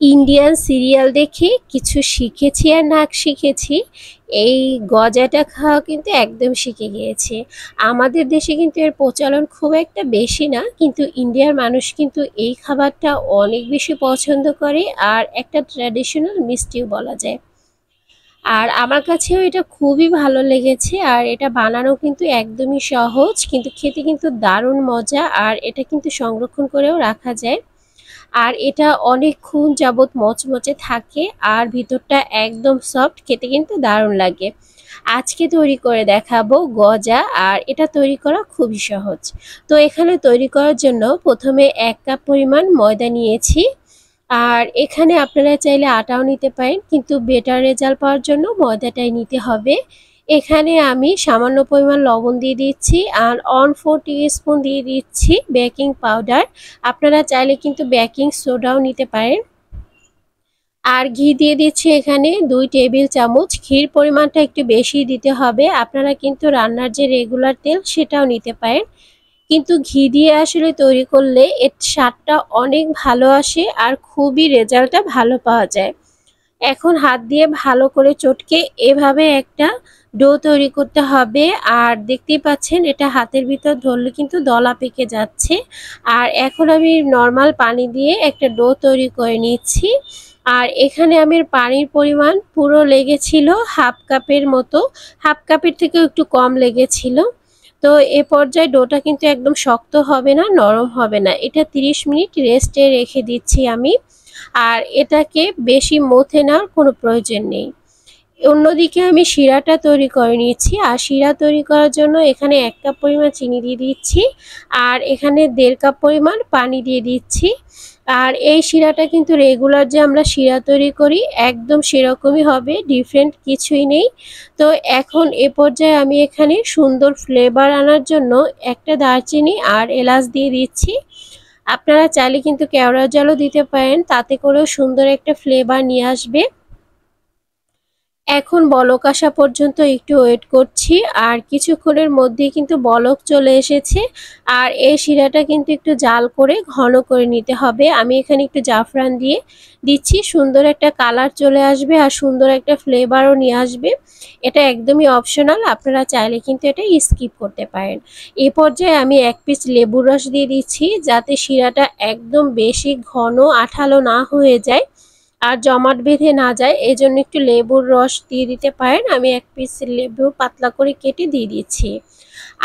Indian serial দেখে কিছু শিখেছি আর না শিখেছি, এই গজাটা খাওয়া কিন্তু একদম শিখে গিয়েছে। আমাদের দেশে কিন্তু এর প্রচলন খুব একটা বেশি না, কিন্তু ইন্ডিয়ার মানুষ কিন্তু এই খাবারটা অনেক বেশি পছন্দ করে আর একটা ট্র্যাডিশনাল মিষ্টিও বলা যায়। আর আমার কাছেও এটা খুবই ভালো লেগেছে, আর এটা বানানো কিন্তু একদমই সহজ, কিন্তু খেতে কিন্তু দারুণ মজা, আর এটা কিন্তু সংরক্ষণ করেও রাখা যায়। আর এটা অনেকক্ষণ যাবত মচমচে থাকে আর ভিতরটা একদম সফট, খেতে কিন্তু দারুণ লাগে। আজকে তৈরি করে দেখাবো গজা, আর এটা তৈরি করা খুবই সহজ। তো এখানে তৈরি করার জন্য প্রথমে 1 কাপ পরিমাণ ময়দা নিয়েছি। আর এখানে আপনারা চাইলে আটাও নিতে পারেন, কিন্তু বেটার রেজাল্ট পাওয়ার জন্য ময়দাটাই নিতে হবে। এখানে আমি সামান্য পরিমাণ লবণ দিয়ে দিচ্ছি আর 1/4 টিস্পুন দিয়ে দিচ্ছি বেকিং পাউডার। আপনারা চাইলে কিন্তু বেকিং সোডাও নিতে পারেন। আর ঘি দিয়ে দিচ্ছি এখানে 2 টেবিল চামচ। ঘির পরিমাণটা একটু বেশি দিতে হবে। আপনারা কিন্তু রান্নার যে রেগুলার তেল সেটাও নিতে পারেন, কিন্তু ঘি দিয়ে আসলে তৈরি করলে এর স্বাদটা অনেক ভালো আসে আর খুবই রেজাল্টটা ভালো পাওয়া যায়। এখন হাত দিয়ে ভালো করে চটকে এভাবে একটা ডো তৈরি করতে হবে। আর দেখতেই পাচ্ছেন এটা হাতের ভিতর ধরলে কিন্তু দলা পেকে যাচ্ছে। আর এখন আমি নর্মাল পানি দিয়ে একটা ডো তৈরি করে নিচ্ছি। আর এখানে আমি পানির পরিমাণ পুরো লেগেছিল হাফ কাপের মতো, হাফ কাপের থেকেও একটু কম লেগেছিল। তো এ পর্যায়ে ডোটা কিন্তু একদম শক্ত হবে না, নরম হবে না। এটা 30 মিনিট রেস্টে রেখে দিচ্ছি আমি। আর এটাকে বেশি মথে নেওয়ার কোনো প্রয়োজন নেই। অন্যদিকে আমি শিরাটা তৈরি করে নিয়েছি, আর শিরা তৈরি করার জন্য এখানে 1 কাপ পরিমাণ চিনি দিয়ে দিচ্ছি আর এখানে 1.5 কাপ পরিমাণ পানি দিয়ে দিচ্ছি। আর এই শিরাটা কিন্তু রেগুলার যে আমরা শিরা তৈরি করি একদম সেরকমই হবে, ডিফারেন্ট কিছুই নেই। তো এখন এ পর্যায়ে আমি এখানে সুন্দর ফ্লেভার আনার জন্য একটা দারচিনি আর এলাচ দিয়ে দিচ্ছি। আপনারা চাইলে কিন্তু কেওড়া জলও দিতে পারেন, তাতে করেও সুন্দর একটা ফ্লেভার নিয়ে আসবে। এখন বলক আসা পর্যন্ত একটু ওয়েট করছি, আর কিছুক্ষণের মধ্যেই কিন্তু বলক চলে এসেছে। আর এই শিরাটা কিন্তু একটু জাল করে ঘন করে নিতে হবে। আমি এখানে একটু জাফরান দিয়ে দিচ্ছি, সুন্দর একটা কালার চলে আসবে আর সুন্দর একটা ফ্লেভারও নিয়ে আসবে। এটা একদমই অপশনাল, আপনারা চাইলে কিন্তু এটা স্কিপ করতে পারেন। এই পর্যায়ে আমি 1 পিস লেবুর রস দিয়ে দিচ্ছি, যাতে শিরাটা একদম বেশি ঘন আঠালো না হয়ে যায় আর জমাট বেঁধে না যায়, এজন্য একটু লেবুর রস দিয়ে দিতে পারেন। আমি 1 পিস লেবু পাতলা করে কেটে দিয়ে দিচ্ছি।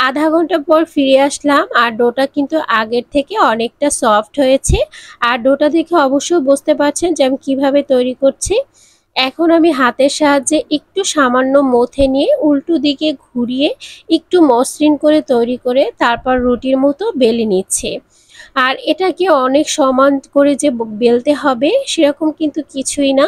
আধা ঘন্টা পর ফিরে আসলাম, আর ডোটা কিন্তু আগের থেকে অনেকটা সফট হয়েছে। আর ডোটা দেখে অবশ্যই বুঝতে পারছেন যে আমি কিভাবে তৈরি করছি। এখন আমি হাতের সাহায্যে একটু সামান্য মথে নিয়ে উল্টো দিকে ঘুরিয়ে একটু মসৃণ করে তৈরি করে তারপর রুটির মতো বেলে নিচ্ছে। আর এটাকে অনেক সমান করে যে বেলতে হবে সেরকম কিন্তু কিছুই না।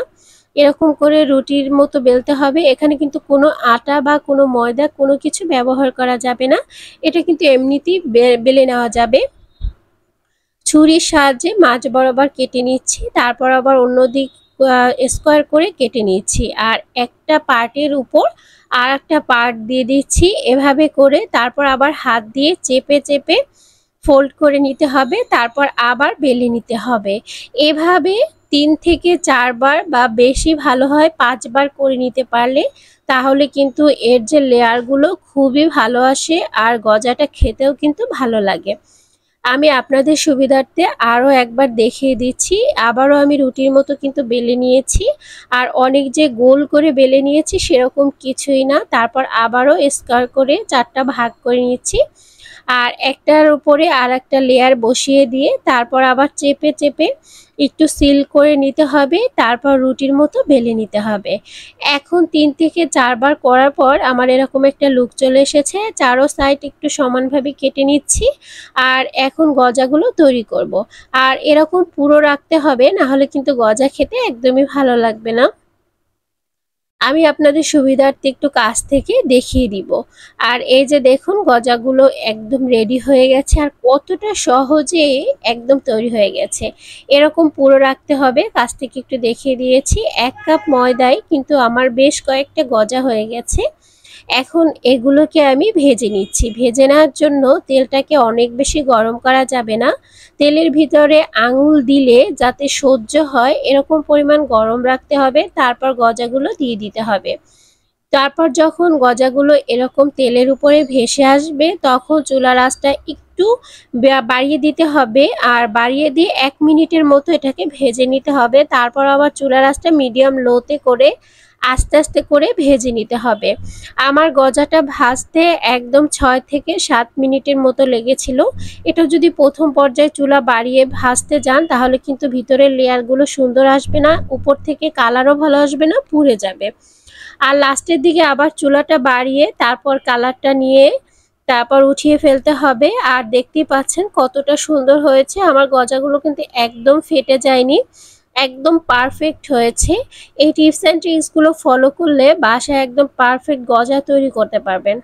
এরকম করে রুটির মতো বেলতে হবে। এখানে কিন্তু কোনো আটা বা কোনো ময়দা কোনো কিছু ব্যবহার করা যাবে না। এটা কিন্তু এমনিতেই বেলে নেওয়া যাবে। ছুরির সাহায্যে মাঝ বরাবর কেটে নিচ্ছি, তারপর আবার অন্য দিক স্কোয়ার করে কেটে নিচ্ছি। আর একটা পার্টের উপর আর একটা পার্ট দিয়ে দিচ্ছি এভাবে করে, তারপর আবার হাত দিয়ে চেপে চেপে ফোল্ড করে নিতে হবে, তারপর আবার বেলে নিতে হবে। এভাবে 3 থেকে 4 বার বা বেশি ভালো হয় 5 বার করে নিতে পারলে, তাহলে কিন্তু এর যে লেয়ারগুলো খুবই ভালো আসে আর গজাটা খেতেও কিন্তু ভালো লাগে। আমি আপনাদের সুবিধার্থে আরও একবার দেখিয়ে দিচ্ছি। আবারও আমি রুটির মতো কিন্তু বেলে নিয়েছি, আর অনেক যে গোল করে বেলে নিয়েছি সেরকম কিছুই না। তারপর আবারও স্কোয়ার করে 4টা ভাগ করে নিচ্ছি, আর একটার উপরে আর একটা লেয়ার বসিয়ে দিয়ে তারপর আবার চেপে চেপে একটু সিল করে নিতে হবে, তারপর রুটির মতো বেলে নিতে হবে। এখন 3 থেকে 4 বার করার পর আমার এরকম একটা লুক চলে এসেছে। চারো সাইড একটু সমানভাবে কেটে নিচ্ছি, আর এখন গজাগুলো তৈরি করব। আর এরকম পুরো রাখতে হবে, না হলে কিন্তু গজা খেতে একদমই ভালো লাগবে না। আমি আপনাদের সুবিধার্থে একটু কাছ থেকে দেখিয়ে দিব। আর এই যে দেখুন গজাগুলো একদম রেডি হয়ে গেছে, আর কতটা সহজে একদম তৈরি হয়ে গেছে। এরকম পুরো রাখতে হবে, কাছ থেকে একটু দেখিয়ে দিয়েছি। 1 কাপ ময়দায় কিন্তু আমার বেশ কয়েকটা গজা হয়ে গেছে। এখন এগুলোকে আমি ভেজে নিচ্ছি। ভেজে নেওয়ার জন্য তেলটাকে অনেক বেশি গরম করা যাবে না। তেলের ভিতরে আঙুল দিলে যাতে সহ্য হয় এরকম পরিমাণ গরম রাখতে হবে, তারপর গজাগুলো দিয়ে দিতে হবে। তারপর যখন গজাগুলো এরকম তেলের উপরে ভেসে আসবে তখন চুলার আঁচটা একটু বাড়িয়ে দিতে হবে, আর বাড়িয়ে দিয়ে 1 মিনিটের মতো এটাকে ভেজে নিতে হবে। তারপর আবার চুলার আঁচটা মিডিয়াম লোতে করে আস্তে আস্তে করে ভেজে নিতে হবে। আমার গজাটা ভাজতে একদম 6 থেকে 7 মিনিটের মতো লেগেছিল। এটা যদি প্রথম পর্যায়ে চুলা বাড়িয়ে ভাজতে যান তাহলে কিন্তু ভিতরের লেয়ারগুলো সুন্দর আসবে না, উপর থেকে কালারও ভালো আসবে না, পুড়ে যাবে। আর লাস্টের দিকে আবার চুলাটা বাড়িয়ে তারপর কালারটা নিয়ে তারপর উঠিয়ে ফেলতে হবে। আর দেখতেই পাচ্ছেন কতটা সুন্দর হয়েছে। আমার গজাগুলো কিন্তু একদম ফেটে যায়নি, একদম পারফেক্ট হয়েছে। এই টিপস অ্যান্ড ট্রিক্সগুলো ফলো করলে বাসায় একদম পারফেক্ট গজা তৈরি করতে পারবেন।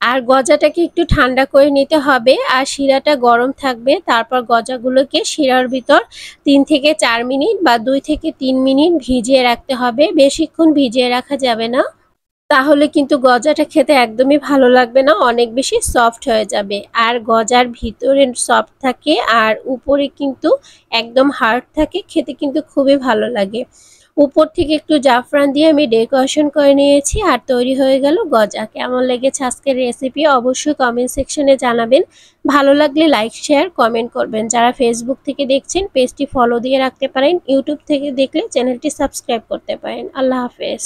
আর গজাটাকে একটু ঠান্ডা করে নিতে হবে, আর শিরাটা গরম থাকবে। তারপর গজাগুলোকে শিরার ভিতর 3 থেকে 4 মিনিট বা 2 থেকে 3 মিনিট ভিজিয়ে রাখতে হবে। বেশিক্ষণ ভিজিয়ে রাখা যাবে না, তাহলে কিন্তু গজাটা খেতে একদমই ভালো লাগবে না, অনেক বেশি সফট হয়ে যাবে। আর গজার ভিতরে সফট থাকে আর উপরে কিন্তু একদম হার্ড থাকে, খেতে কিন্তু খুবই ভালো লাগে। উপর থেকে একটু জাফরান দিয়ে আমি ডেকোরেশন করে নিয়েছি, আর তৈরি হয়ে গেল গজা। কেমন লেগেছে আজকের রেসিপি অবশ্যই কমেন্ট সেকশনে জানাবেন। ভালো লাগলে লাইক শেয়ার কমেন্ট করবেন। যারা ফেসবুক থেকে দেখছেন পেজটি ফলো দিয়ে রাখতে পারেন, ইউটিউব থেকে দেখলে চ্যানেলটি সাবস্ক্রাইব করতে পারেন। আল্লাহ হাফেজ।